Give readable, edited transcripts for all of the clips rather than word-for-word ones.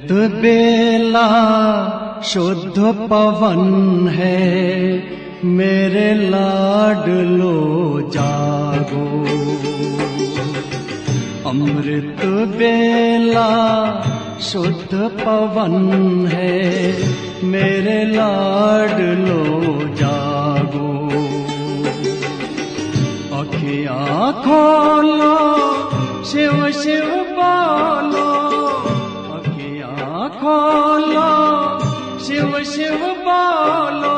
अमृत बेला शुद्ध पवन है, मेरे लाडलो जागो। अमृत बेला शुद्ध पवन है, मेरे लाडलो जागो। अखियाँ खोलो, शिव शिव बोलो, अखियाँ खोलो, शिव शिव बोलो।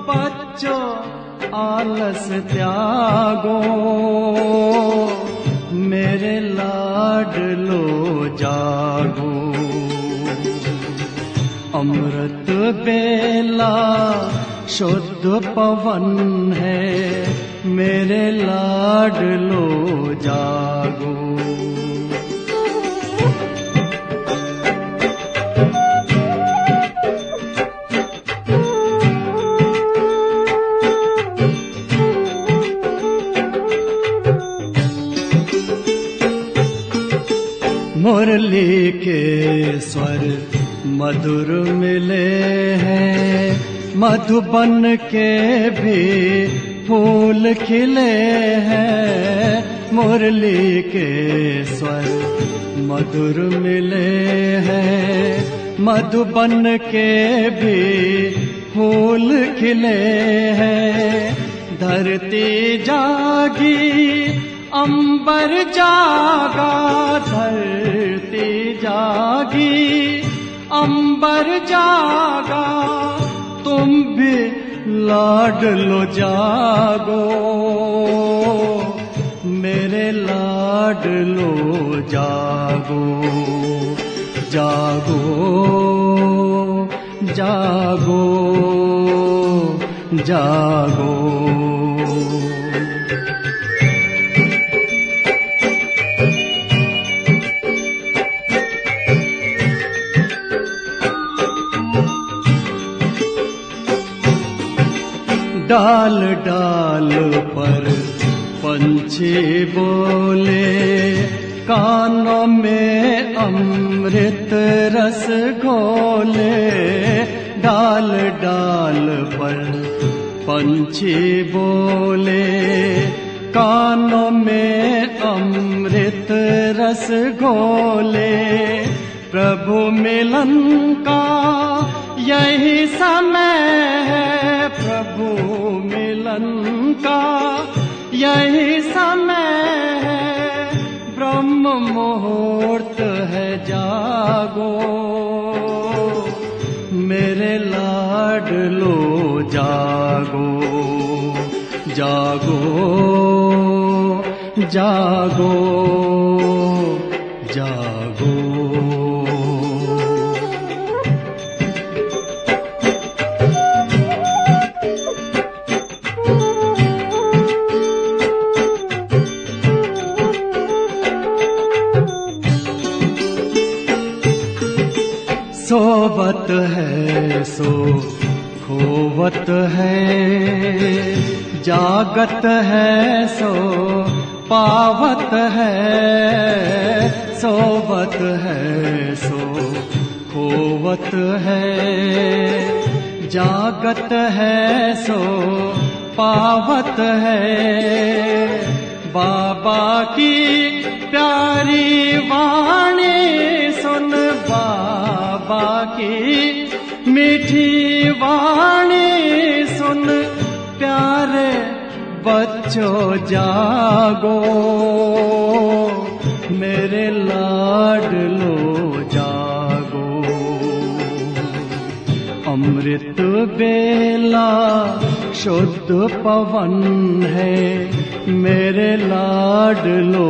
बच्चों आलस त्यागो, मेरे लाडलो जागो। अमृत बेला शुद्ध पवन है, मेरे लाडलो जागो। मुरली के स्वर मधुर मिले हैं, मधुबन के भी फूल खिले हैं। मुरली के स्वर मधुर मिले हैं, मधुबन के भी फूल खिले हैं। धरती जागी, अंबर जागा, धरती जागी, अंबर जागा। तुम भी लाडलो जागो, मेरे लाडलो जागो। जागो जागो जागो। डाल डाल पर पंछी बोले, कानों में अमृत रस घोले। डाल डाल पर पंछी बोले, कानों में अमृत रस घोले। प्रभु मिलन का यही समय है, प्रभु मिलन का यही समय है। ब्रह्म मुहूर्त है, जागो, मेरे लाडलो जागो। जागो जागो जागो। सोवत है सो खोवत है, जागत है सो पावत है। सोवत है सो खोवत है, जागत है सो पावत है। बाबा की प्यारी वाणी सुन, बाबा की मीठी वाणी सुन। प्यारे बच्चों जागो, मेरे लाडलो जागो। अमृत बेला शुद्ध पवन है, मेरे लाडलो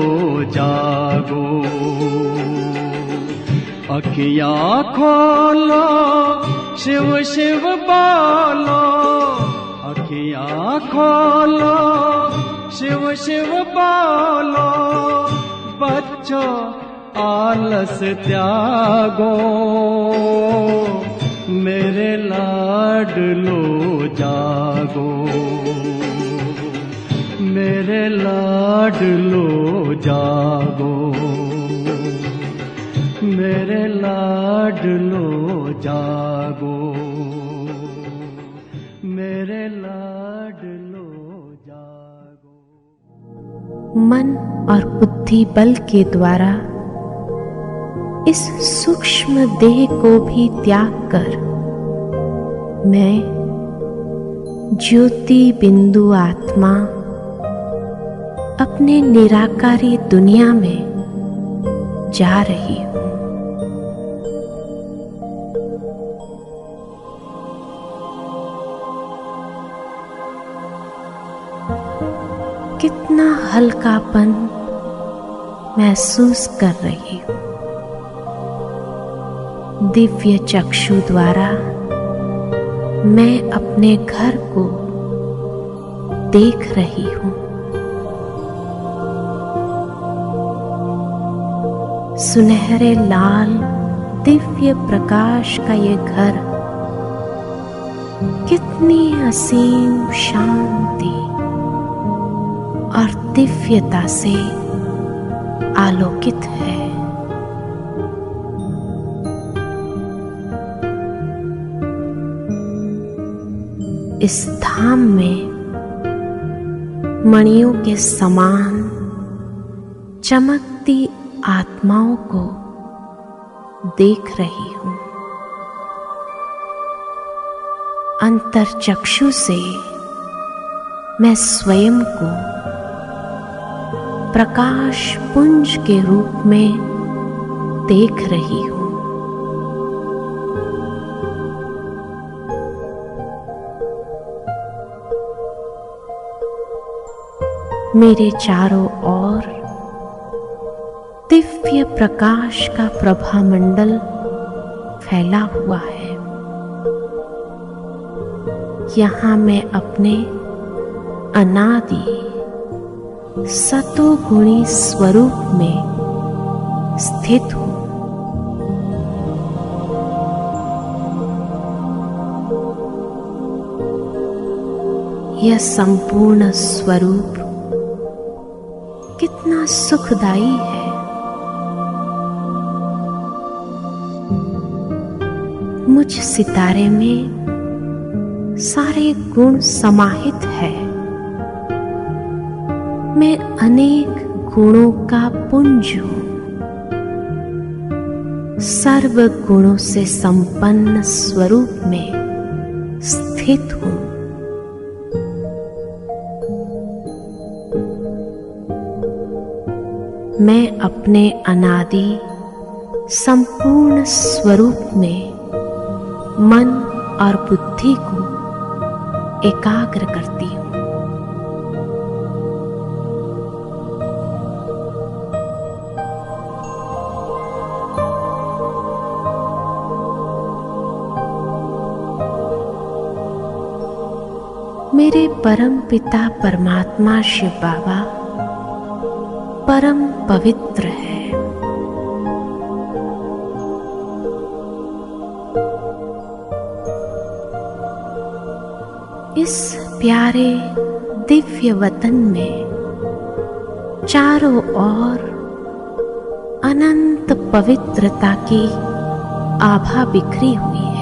जागो। अखियाँ खोलो, शिव शिव बोलो, अखियाँ खोलो, शिव शिव बोलो। बच्चों आलस त्यागो, मेरे लाडलो जागो। मेरे लाडलो जागो, मेरे लाडलो जागो, मेरे लाडलो जागो। मन और बुद्धि बल के द्वारा इस सूक्ष्म देह को भी त्याग कर मैं ज्योति बिंदु आत्मा अपने निराकारी दुनिया में जा रही हूं। कितना हल्कापन महसूस कर रही हूं। दिव्य चक्षु द्वारा मैं अपने घर को देख रही हूं। सुनहरे लाल दिव्य प्रकाश का ये घर कितनी असीम शांति और दिव्यता से आलोकित है। इस धाम में मणियों के समान चमकती आत्माओं को देख रही हूं। अंतर्चक्षु से मैं स्वयं को प्रकाश पुंज के रूप में देख रही हूं। मेरे चारों ओर दिव्य प्रकाश का प्रभामंडल फैला हुआ है। यहां मैं अपने अनादि सतोगुणी स्वरूप में स्थित हूं। यह संपूर्ण स्वरूप कितना सुखदाई है। मुझ सितारे में सारे गुण समाहित है। मैं अनेक गुणों का पुंज हूं। सर्व गुणों से संपन्न स्वरूप में स्थित हूं। मैं अपने अनादि संपूर्ण स्वरूप में मन और बुद्धि को एकाग्र करती हूं। मेरे परम पिता परमात्मा शिव बाबा परम पवित्र है। इस प्यारे दिव्य वतन में चारों ओर अनंत पवित्रता की आभा बिखरी हुई है।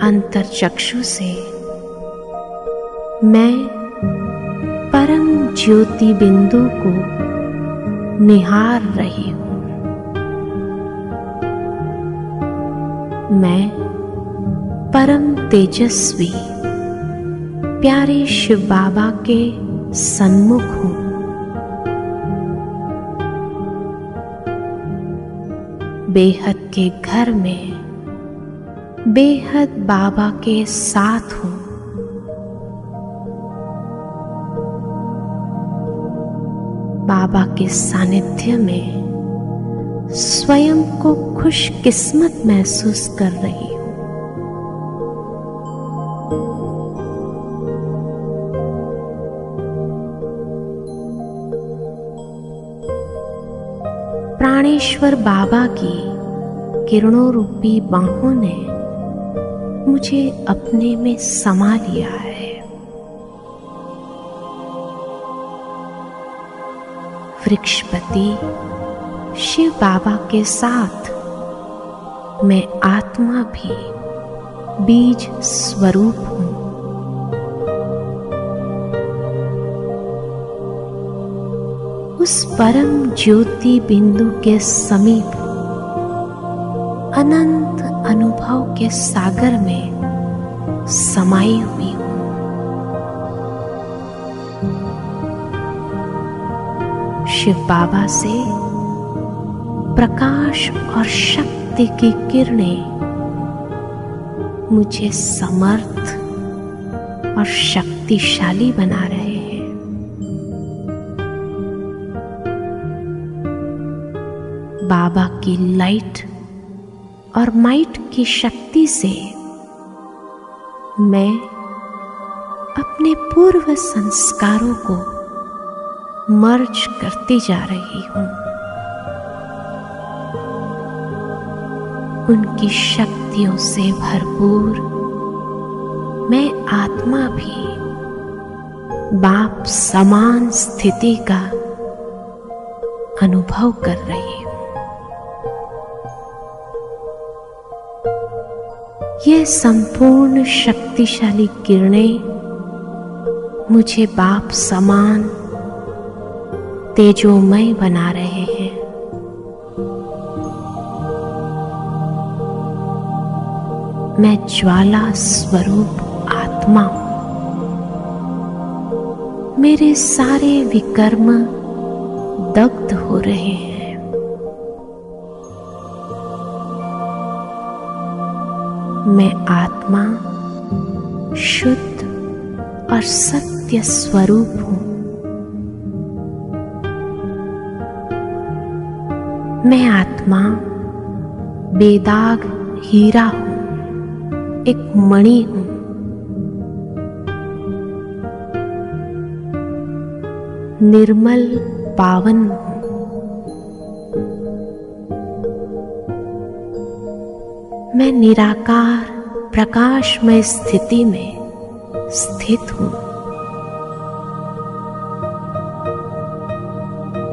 अंतर्चक्षु से मैं परम ज्योति बिंदु को निहार रही हूं। मैं परम तेजस्वी प्यारे शिव बाबा के सन्मुख हूं। बेहद के घर में बेहद बाबा के साथ हूं। बाबा के सानिध्य में स्वयं को खुशकिस्मत महसूस कर रही हूं। प्राणेश्वर बाबा की किरणों रूपी बाहों ने मुझे अपने में समा लिया है। वृक्षपति शिव बाबा के साथ मैं आत्मा भी बीज स्वरूप हूँ। उस परम ज्योति बिंदु के समीप अनंत अनुभव के सागर में समाई हुई हूँ। शिव बाबा से प्रकाश और शक्ति की किरणें मुझे समर्थ और शक्तिशाली बना रहे हैं। बाबा की लाइट और माइट की शक्ति से मैं अपने पूर्व संस्कारों को मर्ज करती जा रही हूँ। उनकी शक्तियों से भरपूर मैं आत्मा भी बाप समान स्थिति का अनुभव कर रही हूँ। ये संपूर्ण शक्तिशाली किरणें मुझे बाप समान तेजोमय बना रहे हैं। मैं ज्वाला स्वरूप आत्मा हूं। मेरे सारे विकर्म दग्ध हो रहे हैं। मैं आत्मा शुद्ध और सत्य स्वरूप हूं। मैं आत्मा बेदाग हीरा हूं, एक मणि हूं। निर्मल पावन हूं। मैं निराकार प्रकाशमय स्थिति में स्थित हूं।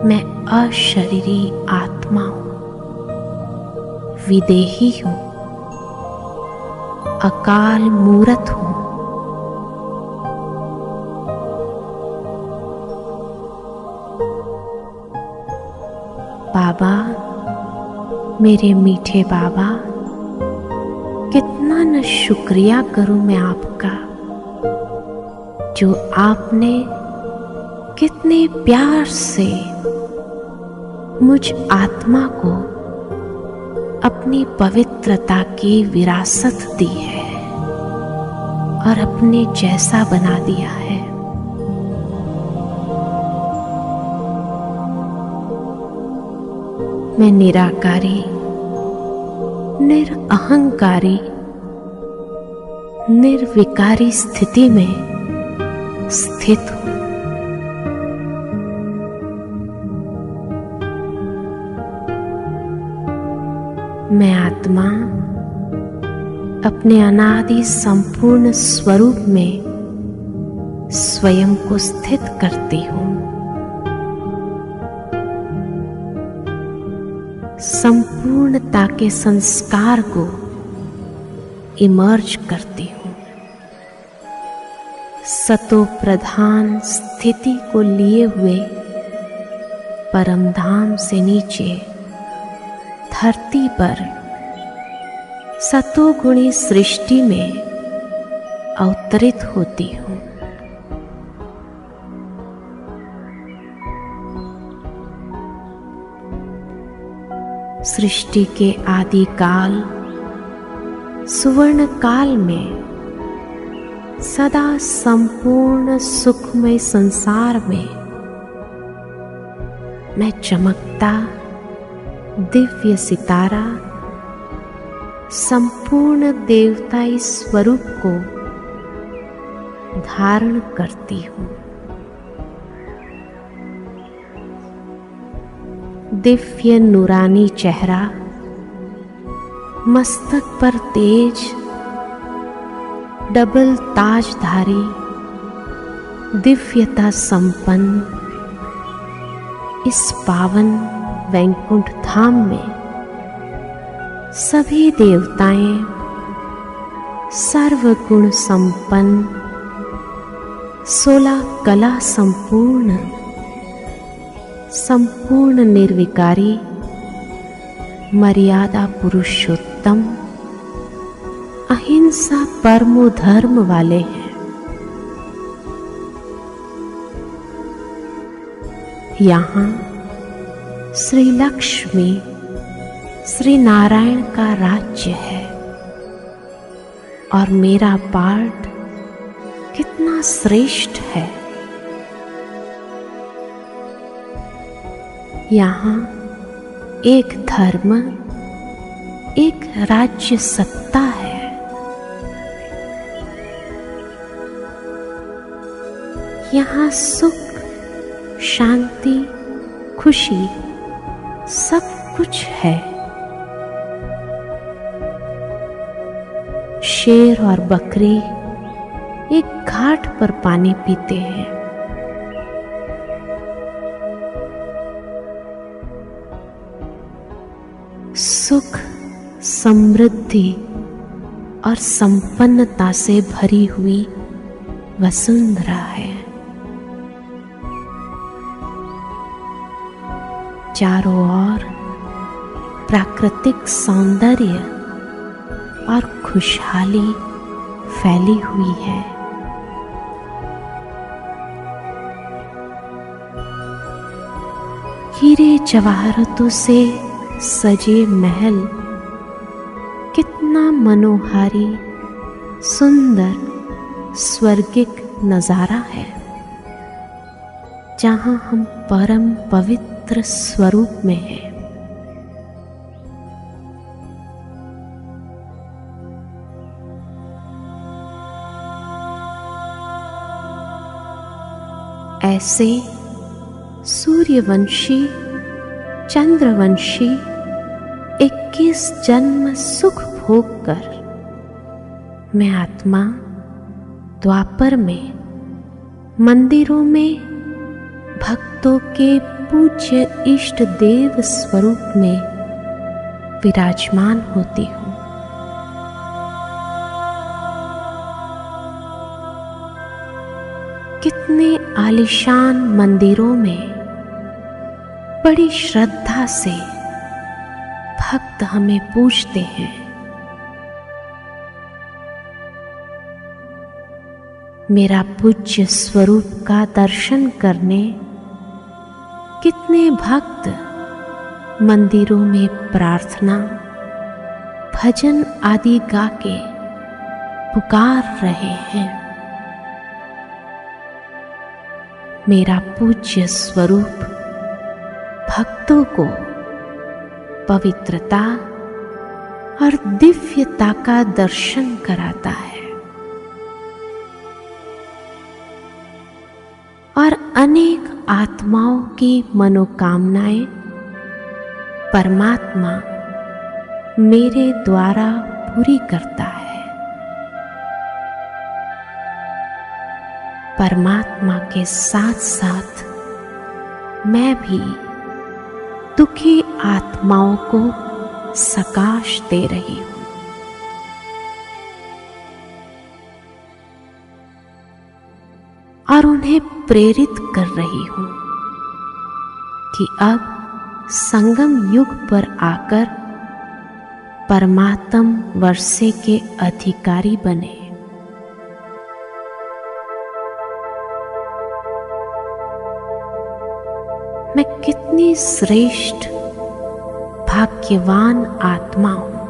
मैं अशरीरी आत्मा हूं, विदेही हूं, अकाल मूरत हूं। बाबा, मेरे मीठे बाबा, कितना न शुक्रिया करूं मैं आपका, जो आपने कितने प्यार से मुझ आत्मा को अपनी पवित्रता की विरासत दी है और अपने जैसा बना दिया है। मैं निराकारी, निरअहंकारी, निर्विकारी स्थिति में स्थित हूं। मैं आत्मा अपने अनादि संपूर्ण स्वरूप में स्वयं को स्थित करती हूं। संपूर्णता के संस्कार को इमर्ज करती हूं। सतो प्रधान स्थिति को लिए हुए परमधाम से नीचे धरती पर सतोगुणी सृष्टि में अवतरित होती हूं। सृष्टि के आदि काल सुवर्ण काल में सदा संपूर्ण सुखमय संसार में मैं चमकता दिव्य सितारा संपूर्ण देवताई स्वरूप को धारण करती हूँ। दिव्य नूरानी चेहरा, मस्तक पर तेज डबल ताजधारी दिव्यता संपन्न इस पावन वैकुंठ धाम में सभी देवताएं सर्वगुण संपन्न 16 कला संपूर्ण निर्विकारी मर्यादा पुरुषोत्तम अहिंसा परमो धर्म वाले हैं। यहाँ श्री लक्ष्मी श्री नारायण का राज्य है और मेरा पार्ट कितना श्रेष्ठ है। यहाँ एक धर्म एक राज्य सत्ता है। यहाँ सुख शांति खुशी सब कुछ है। शेर और बकरी एक घाट पर पानी पीते हैं। सुख समृद्धि और संपन्नता से भरी हुई वसुंधरा है। चारों ओर प्राकृतिक सौंदर्य और खुशहाली फैली हुई है। हीरे जवाहरातों से सजे महल कितना मनोहारी सुंदर स्वर्गिक नजारा है, जहां हम परम पवित्र स्वरूप में हैं। ऐसे सूर्यवंशी चंद्रवंशी 21 जन्म सुख भोग कर मैं आत्मा द्वापर में मंदिरों में भक्तों के पूज्य इष्ट देव स्वरूप में विराजमान होती हूँ। कितने आलीशान मंदिरों में बड़ी श्रद्धा से भक्त हमें पूजते हैं। मेरा पूज्य स्वरूप का दर्शन करने कितने भक्त मंदिरों में प्रार्थना भजन आदि गा के पुकार रहे हैं। मेरा पूज्य स्वरूप भक्तों को पवित्रता और दिव्यता का दर्शन कराता है और अनेक आत्माओं की मनोकामनाएं परमात्मा मेरे द्वारा पूरी करता है। परमात्मा के साथ साथ मैं भी दुखी आत्माओं को सकाश दे रही हूँ। और उन्हें प्रेरित कर रही हूँ कि अब संगम युग पर आकर परमात्म वर्षे के अधिकारी बने। मैं कितनी श्रेष्ठ भाग्यवान आत्मा हूं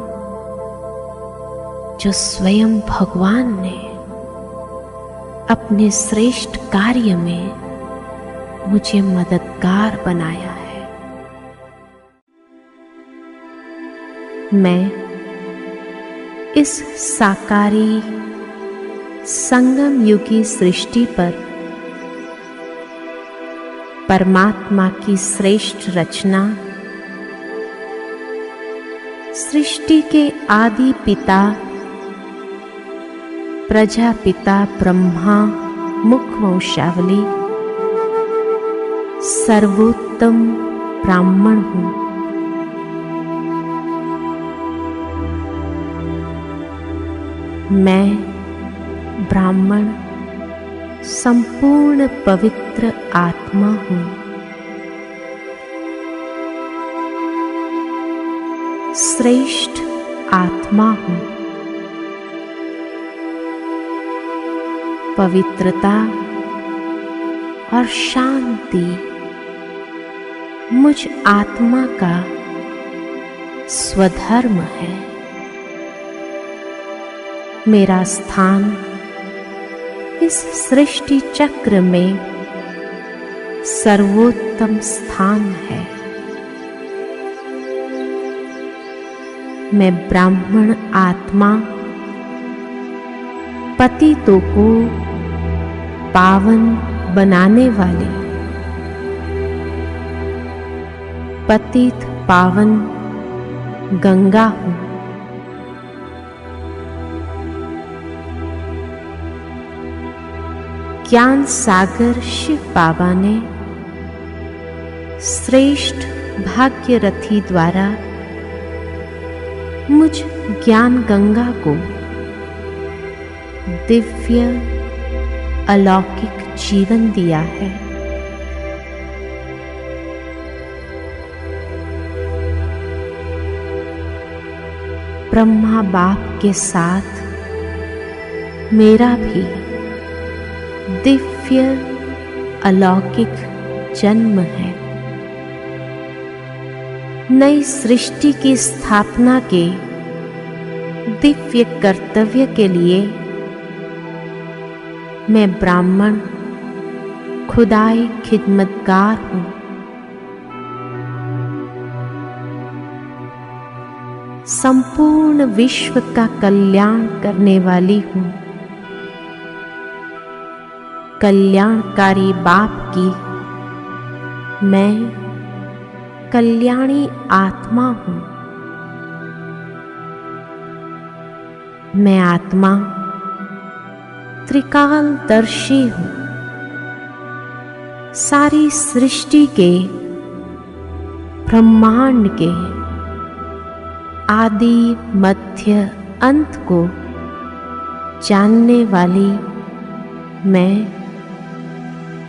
जो स्वयं भगवान ने अपने श्रेष्ठ कार्य में मुझे मददगार बनाया है। मैं इस साकारी संगम युगी सृष्टि पर परमात्मा की श्रेष्ठ रचना, सृष्टि के आदि पिता प्रजापिता ब्रह्मा मुखवंशावली सर्वोत्तम ब्राह्मण हूँ। मैं ब्राह्मण संपूर्ण पवित्र आत्मा हूँ। श्रेष्ठ आत्मा हूँ। पवित्रता और शांति मुझ आत्मा का स्वधर्म है। मेरा स्थान इस सृष्टि चक्र में सर्वोत्तम स्थान है। मैं ब्राह्मण आत्मा पतितों को पावन बनाने वाली पतित पावन गंगा हूँ। ज्ञान सागर शिव बाबा ने श्रेष्ठ भाग्यरथी द्वारा मुझ ज्ञान गंगा को दिव्य अलौकिक जीवन दिया है। ब्रह्मा बाप के साथ मेरा भी दिव्य अलौकिक जन्म है। नई सृष्टि की स्थापना के दिव्य कर्तव्य के लिए मैं ब्राह्मण खुदाई खिदमतगार हूँ। संपूर्ण विश्व का कल्याण करने वाली हूँ। कल्याणकारी बाप की मैं कल्याणी आत्मा हूँ। मैं आत्मा त्रिकालदर्शी हूँ। सारी सृष्टि के ब्रह्मांड के आदि मध्य अंत को जानने वाली मैं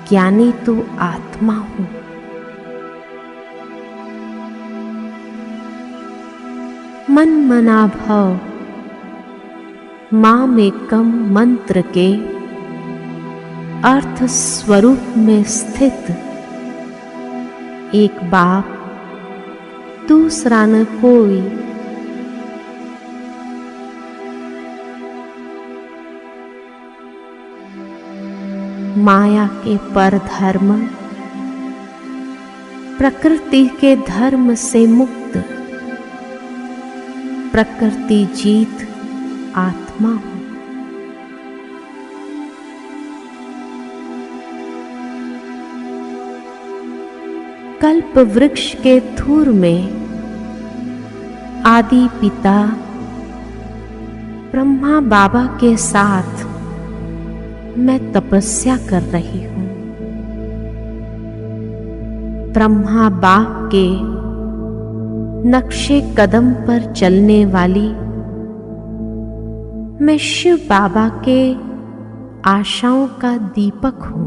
ज्ञानी तो आत्मा हूँ। मन मना भव मामेकम मंत्र के अर्थ स्वरूप में स्थित एक बाप दूसरा न कोई। माया के परधर्म प्रकृति के धर्म से मुक्त प्रकृति जीत आत्मा हूँ। कल्प वृक्ष के धूर में आदि पिता ब्रह्मा बाबा के साथ मैं तपस्या कर रही हूँ। ब्रह्मा बाप के नक्शे कदम पर चलने वाली मैं शिव बाबा के आशाओं का दीपक हूँ।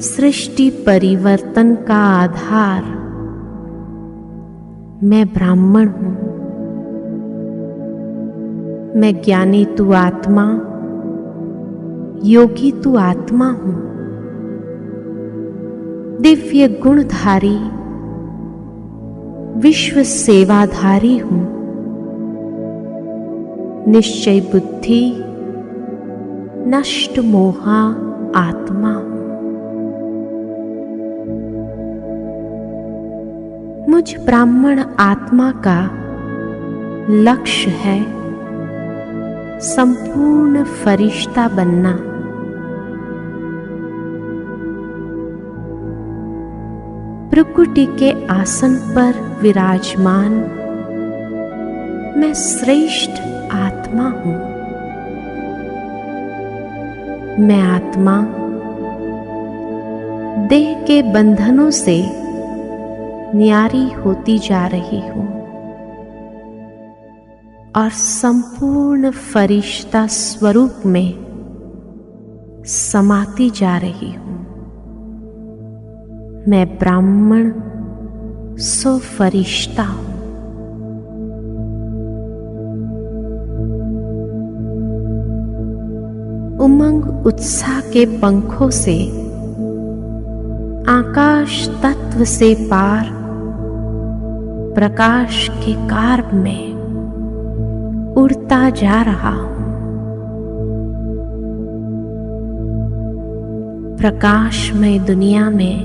सृष्टि परिवर्तन का आधार मैं ब्राह्मण हूँ। मैं ज्ञानी तू आत्मा योगी तू आत्मा हूँ। दिव्य गुणधारी विश्व सेवाधारी हूँ। निश्चय बुद्धि नष्ट मोहा आत्मा हूँ। मुझ ब्राह्मण आत्मा का लक्ष्य है संपूर्ण फरिश्ता बनना। प्रकृति के आसन पर विराजमान मैं श्रेष्ठ आत्मा हूं। मैं आत्मा देह के बंधनों से न्यारी होती जा रही हूं और संपूर्ण फरिश्ता स्वरूप में समाती जा रही हूं। मैं ब्राह्मण सो फरिश्ता हूं। उमंग उत्साह के पंखों से आकाश तत्व से पार प्रकाश के कार्ब में उड़ता जा रहा हूं। प्रकाशमय दुनिया में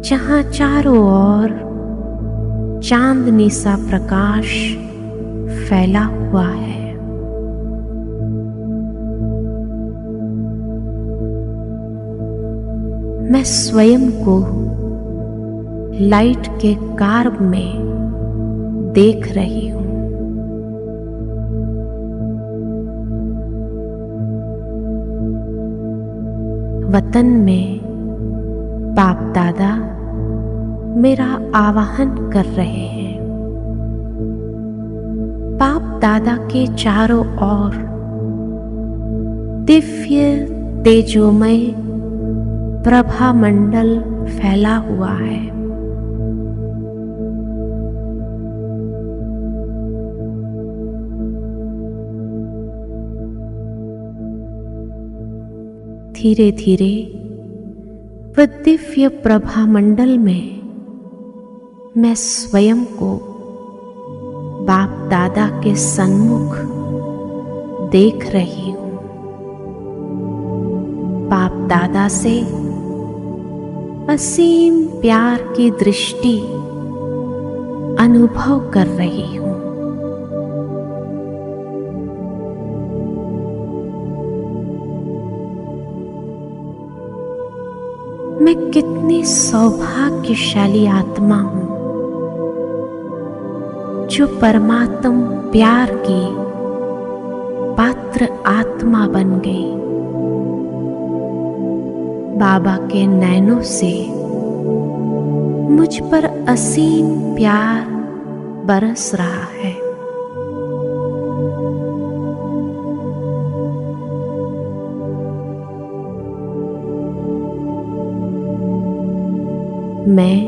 जहां चारों ओर चांदनी सा प्रकाश फैला हुआ है, मैं स्वयं को लाइट के कार्ब में देख रही हूं। वतन में बाप दादा मेरा आवाहन कर रहे हैं। बाप दादा के चारों ओर दिव्य तेजोमय प्रभा मंडल फैला हुआ है। धीरे धीरे वह दिव्य प्रभा मंडल में मैं स्वयं को बाप दादा के सन्मुख देख रही हूं। बाप दादा से असीम प्यार की दृष्टि अनुभव कर रही हूं। मैं कितनी सौभाग्यशाली आत्मा हूं जो परमात्म प्यार की पात्र आत्मा बन गई। बाबा के नैनों से मुझ पर असीम प्यार बरस रहा है। मैं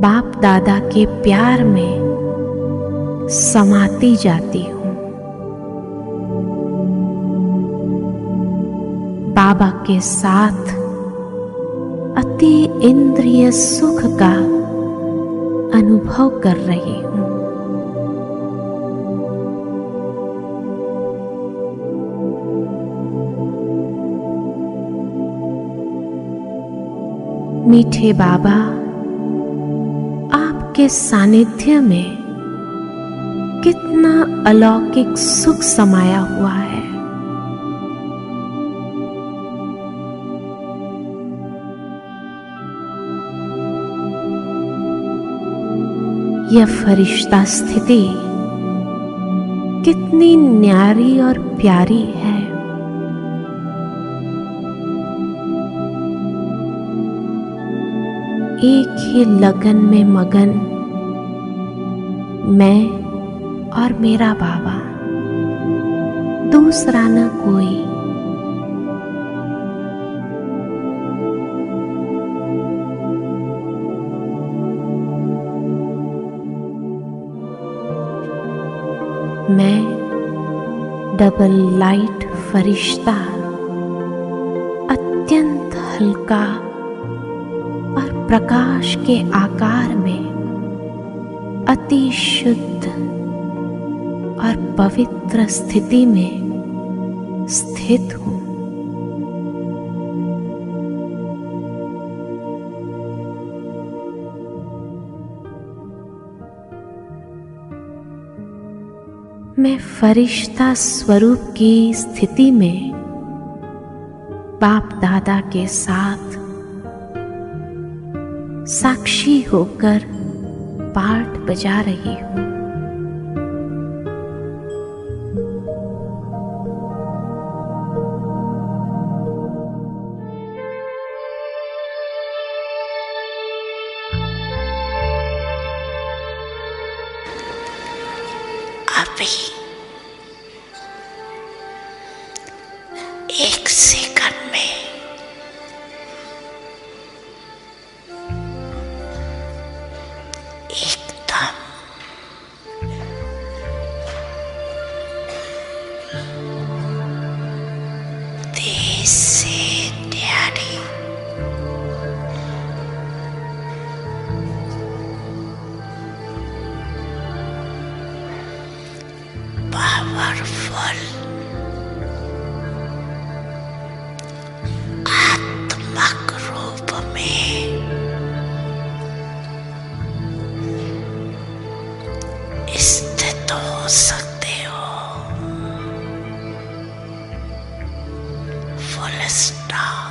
बाप दादा के प्यार में समाती जाती हूं। बाबा के साथ अति इंद्रिय सुख का अनुभव कर रही हूं। मीठे बाबा, आपके सानिध्य में कितना अलौकिक सुख समाया हुआ है। यह फरिश्ता स्थिति कितनी न्यारी और प्यारी है। एक ही लगन में मगन मैं और मेरा बाबा, दूसरा न कोई। मैं डबल लाइट फरिश्ता, अत्यंत हल्का और प्रकाश के आकार में अति शुद्ध और पवित्र स्थिति में स्थित हूं। मैं फरिश्ता स्वरूप की स्थिति में बाप दादा के साथ साक्षी होकर पाठ बजा रही हूँ। अभी 1 सेकंड में एकदम तेज से न्यारी पावरफुल आत्मक रूप में स्थित हो सकते हो। Full stop.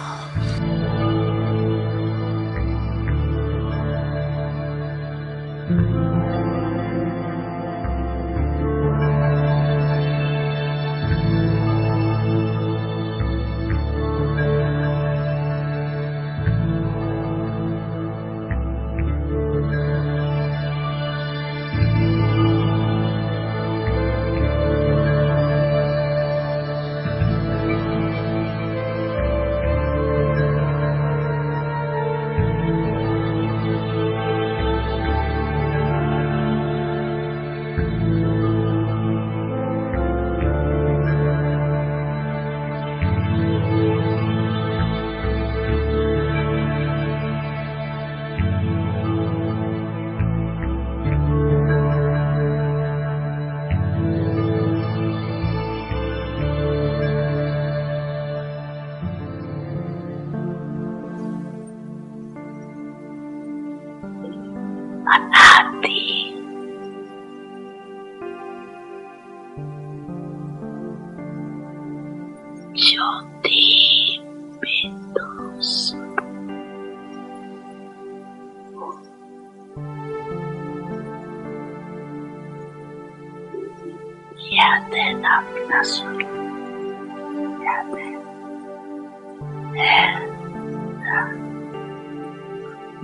अनादि ज्योति बिंदु याद है ना अपना स्वरूप? याद है ना?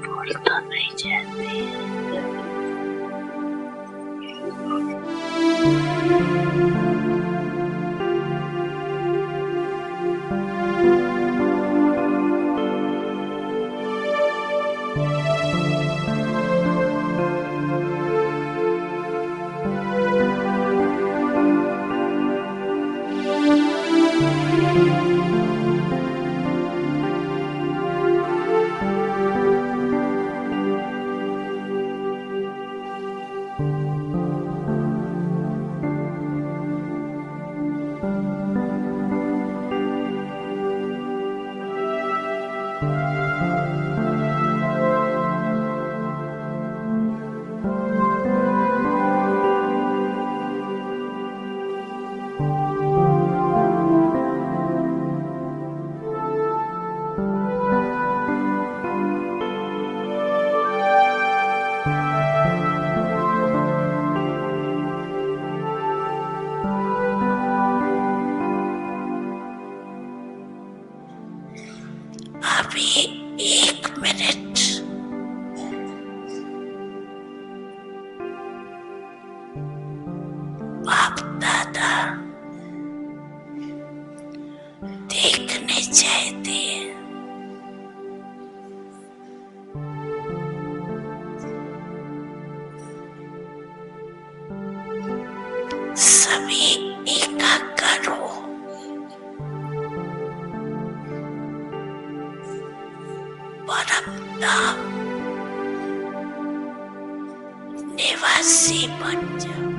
भूल तो नहीं जाती। अभी 1 मिनट बाप दादा देखने चाहिए। सभी एकाग्र हो। परम धाम निवासी बन जाओ।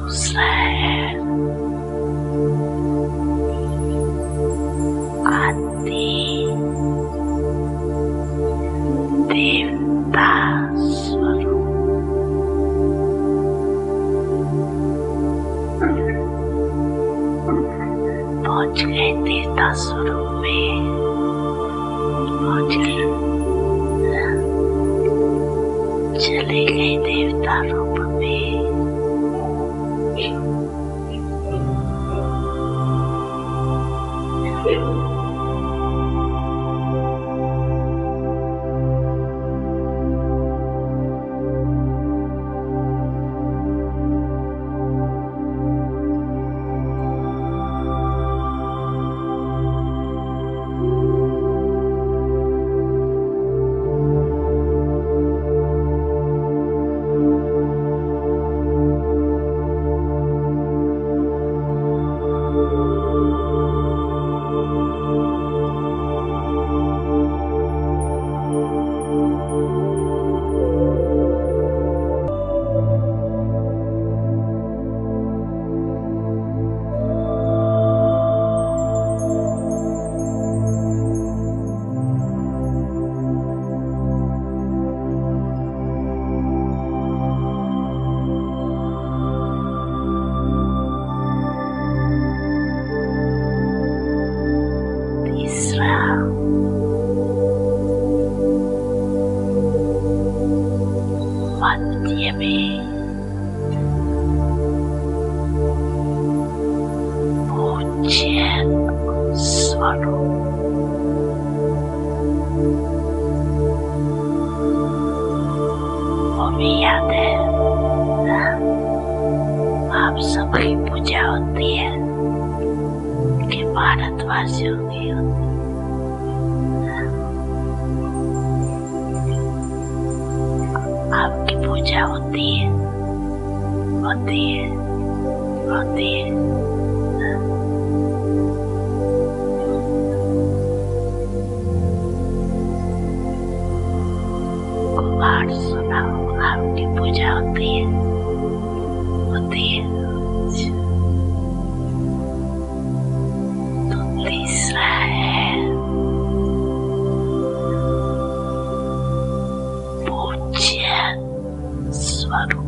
दूसरा है आदि देवता स्वरूप। पहुंच गए देवता स्वरूप में, पहुंच गए, चले गए देवता रूप में। मध्य में पूज्य स्वरूप। वो भी याद है, आप सबकी पूजा होती है कि भारतवासियों की होती है। आपकी पूजा होती है, होती है, होती है। कुमार सुनाओ, आपकी पूजा होती है, होती है। तो तीसरा है पूज्य स्वरूप।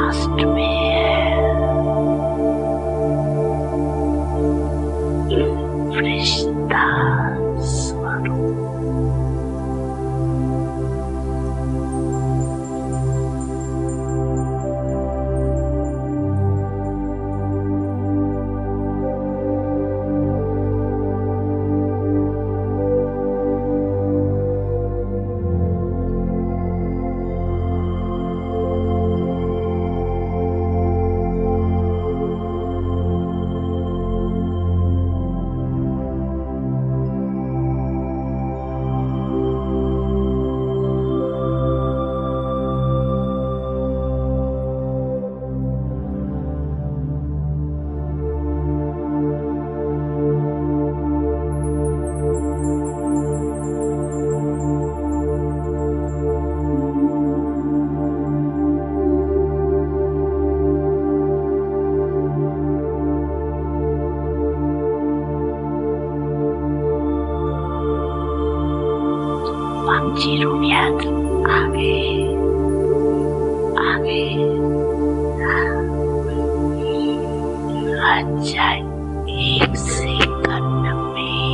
लास्ट में है फरिश्ता स्वरूप। पंछी रूपियात आगे आगे अच्छा 1 सेकंड में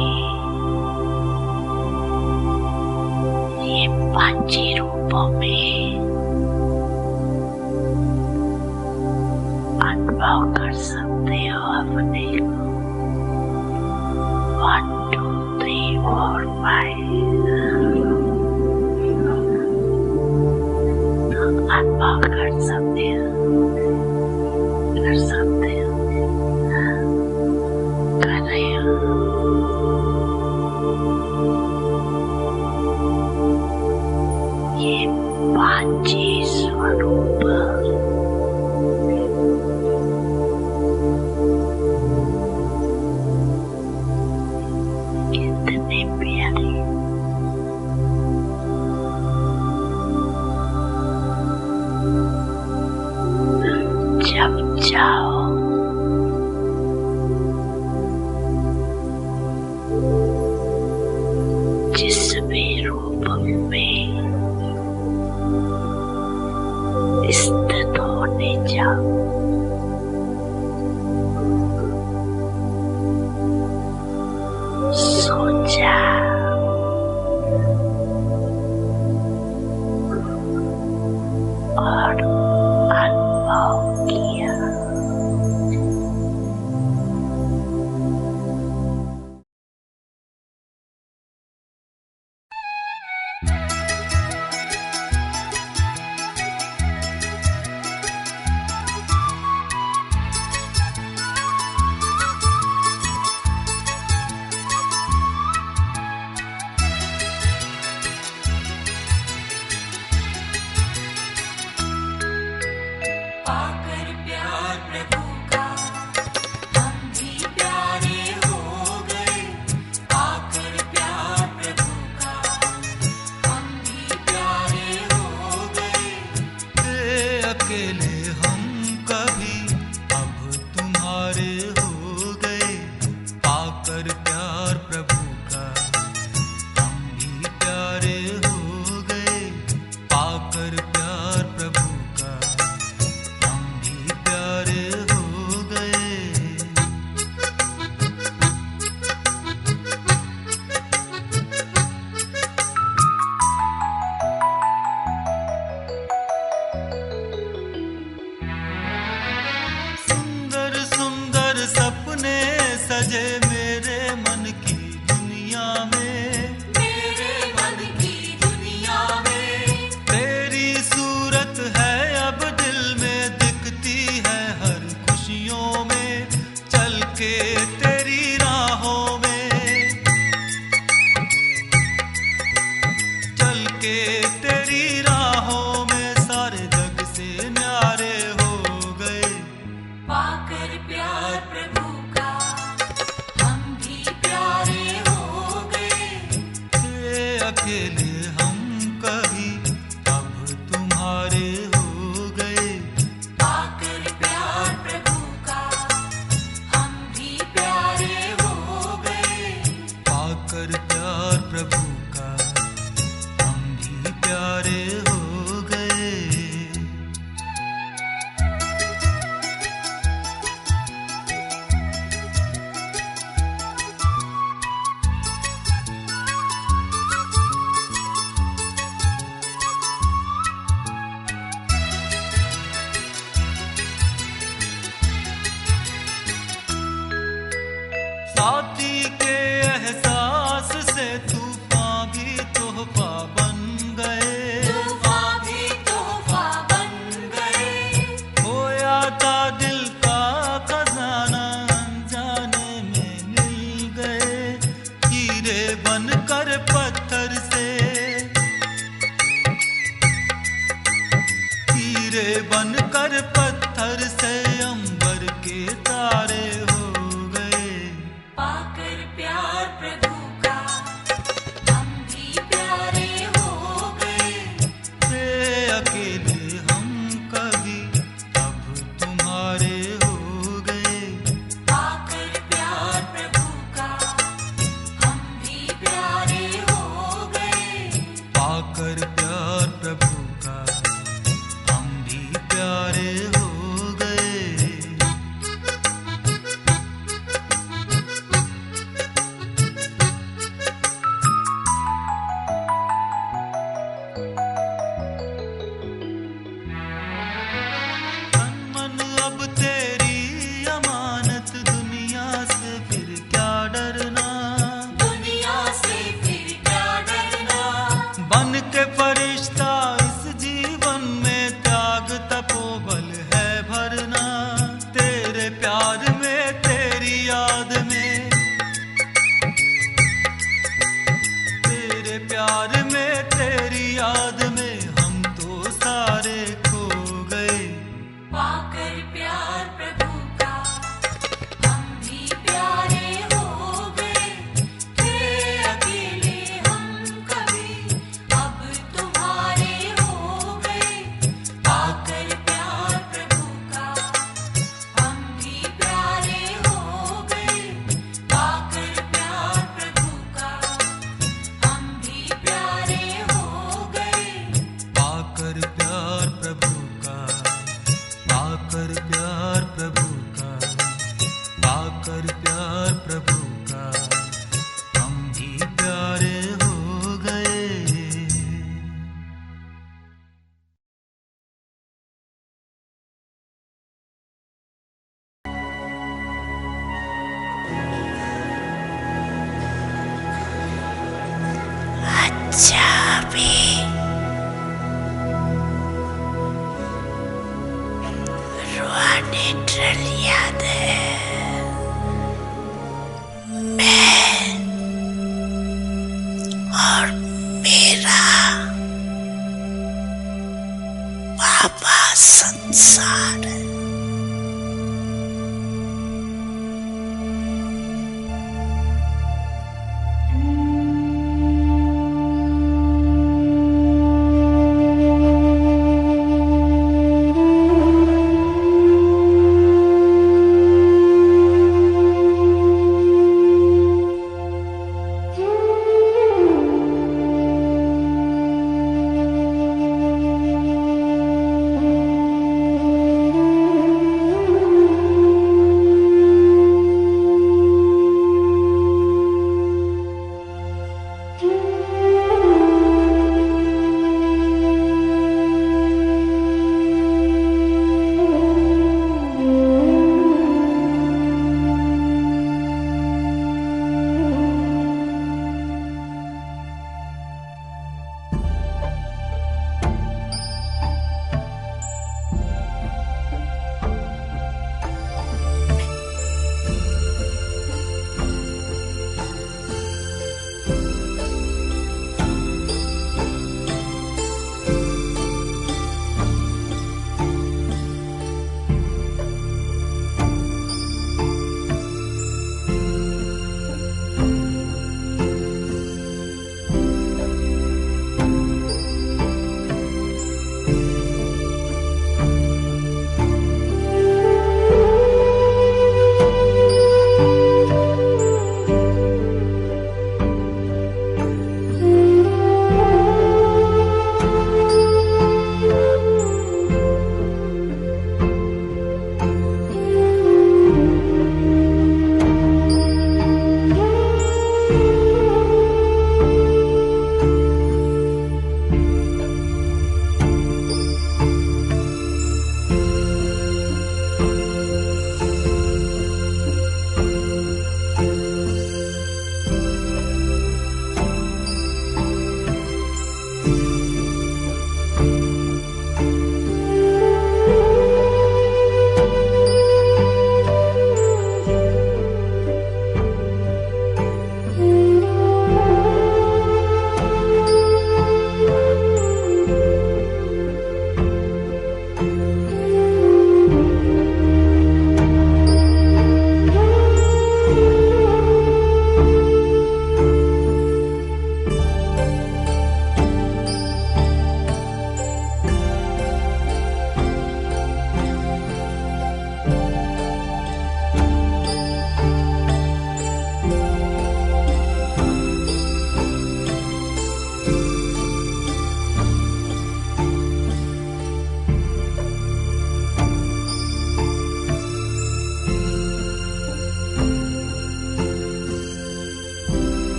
ये पंछी रूपों में अनुभव कर सकते हो अपने को। 1 2 3 4 5 अनुभव कर सकते हो कर रहे हो। ये पांची स्वरूप कितने प्यारे। जब जाओ जिस भी रूप में स्थित होने जाओ, सोचा और अनुभव किया। पाकर प्यार प्रभु का से तूफान भी तोहफा बन गए, तूफान भी तोहफा बन गए। खोया था दिल का खजाना अनजाने में मिल गए, हीरे बनकर पत्थर से, हीरे बनकर पत्थर से अंबर के तारे हो गए। पाकर प्यार प्रभु का हम भी प्यारे हो गए। थे अकेले हम कभी अब तुम्हारे हो गए। पाकर प्यार प्रभु का हम भी प्यारे हो गए। पाकर प्यार प्रभु का हम भी प्यारे हो गए। तन मन अब तेरी अमानत, दुनिया से फिर क्या डरना, दुनिया से फिर क्या डरना। बन के फरिश्ता इस जीवन में त्याग तपोबल है भरना। तेरे प्यार में तेरी याद में, तेरे प्यार में तेरी याद में हम तो सारे खो गए। पाकर प्यार प्रभु का हम भी प्यारे हो गए। थे अकेले हम कभी अब तुम्हारे हो गए। पाकर प्यार प्रभु का हम भी प्यारे हो गए। पाकर प्यार प्रभु का हम भी प्यारे हो गए। पाकर प्यार प्रभु का, पाकर प्यार प्रभु का, पाकर प्यार प्रभु का हम भी प्यारे हो गए। अच्छा अभी रूहानी ड्रिल याद है। मैं और मेरा बाबा संसार।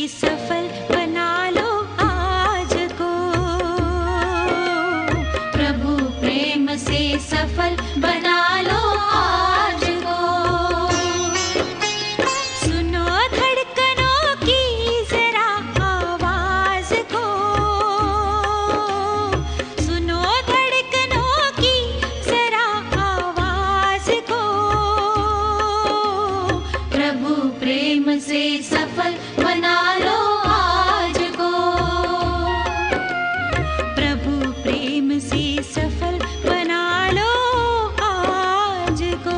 सफल बना लो आज को। प्रभु प्रेम से सफल बना लो आज को। सुनो धड़कनों की जरा आवाज को, सुनो धड़कनों की जरा आवाज को। प्रभु प्रेम से सफल बना लो आज को। प्रभु प्रेम से सफल बना लो आज को।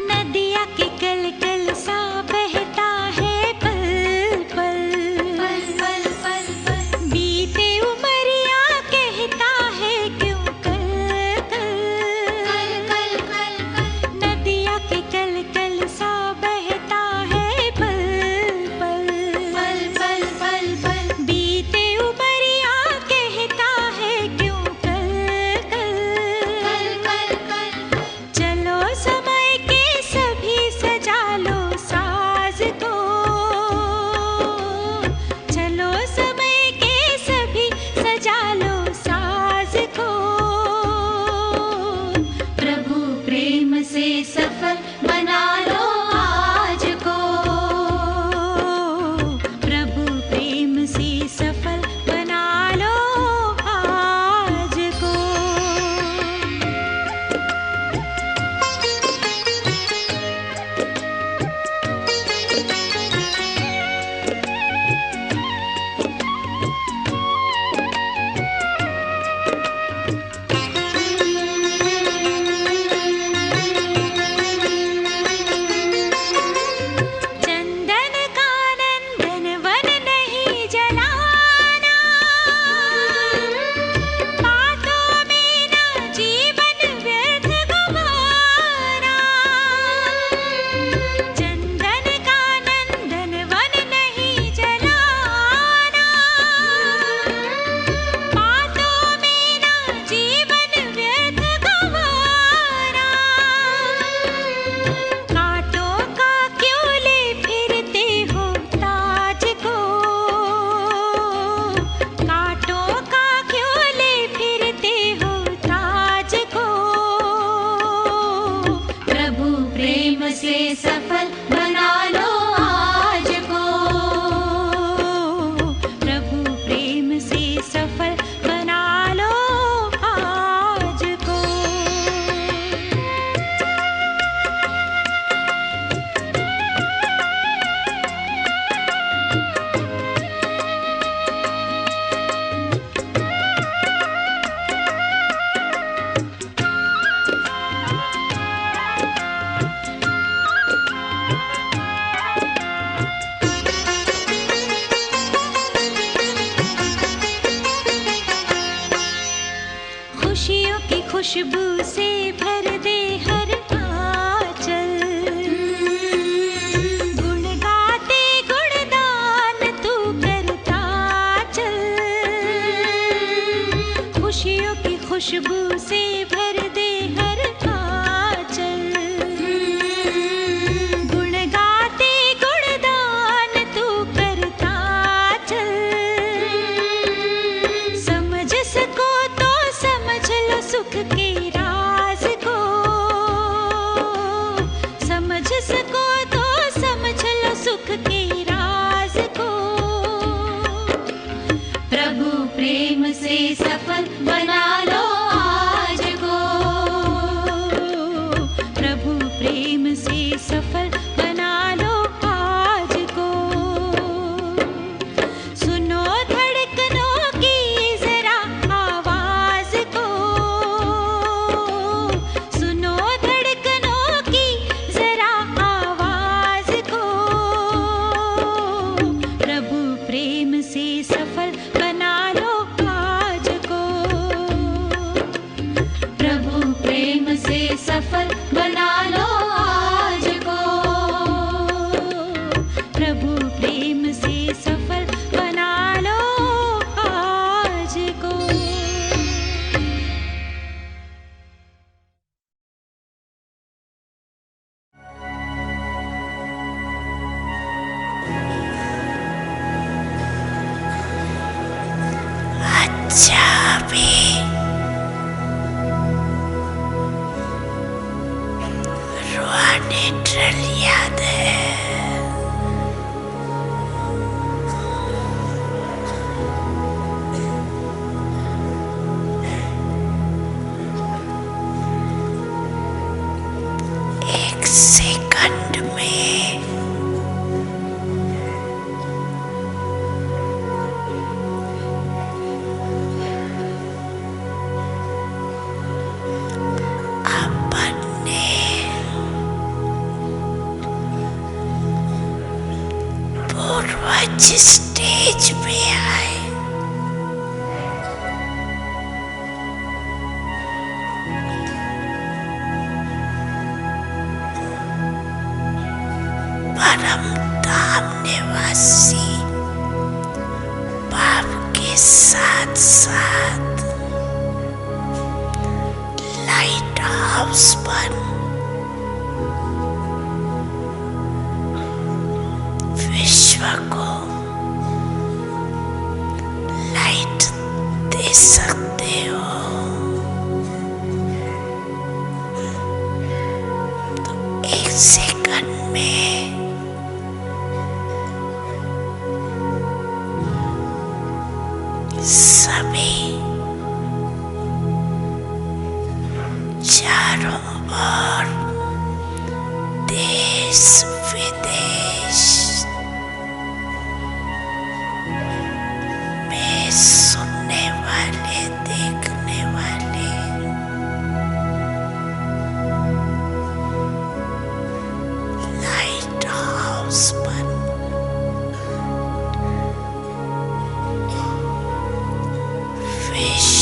नदिया के कल कल सा बहता है पल पल, पल पल पल पल। बीते उमरिया कहता है क्यों कल कल, कल कल कल कल। नदिया के कल कल सा बहता है पल पल, पल पल पल पल। बीते उमरिया कहता है क्यों कल कल, कल कल कल। चलो समय के सभी सजा लो साज को, चलो समय के सभी सजा लो साज को। प्रभु प्रेम से सफल बना लो आज को। प्रभु प्रेम से सफल बना लो आज को। चंदन का नंदन वन नहीं जलाना, बातों में ना जीवन व्यर्थ गवाना। चंदन का नंदन वन नहीं जलाना, बातों में ना जीवन व्यर्थ गवाना। कांटों का क्यों ले फिरते हो ताज को, कांटों का क्यों ले फिरते हो ताज को। प्रभु प्रेम से सफल बना लो आज को। प्रभु प्रेम से सफल बना लो आज को। खुशियों की खुशबू से भर दे हर आंचल। गुण गाते गुणगान तू करता चल। खुशियों की खुशबू से भर दे हर आंचल। गुण गाते गुणगान तू करता चल। समझ सको तो समझ लो सुख के राज को, समझ सको तो समझ लो सुख के राज को। प्रभु प्रेम से सफल बना लो आज को। प्रभु प्रेम से सफल बना लो आज को। सुनो धड़कनों की जरा आवाज को, सुनो धड़कनों की जरा आवाज को। प्रभु प्रेम से सफल सफल बना लो आज को। प्रभु प्रेम से सफल बना लो आज को। प्रभु प्रेम से सफल बना लो आज को। अच्छा भी रूहानी ट्रेल याद है। एक सेकंड में अपने पूर्वज स्टेज पे आए। परम धाम निवासी बाप के साथ साथ लाइट हाउस पर विश्व को लाइट दे सकते हो। तो एक सेकंड में सभी चारों ओर देश विदेश में सुनने वाले देखने वाले लाइट हाउस पर विश्व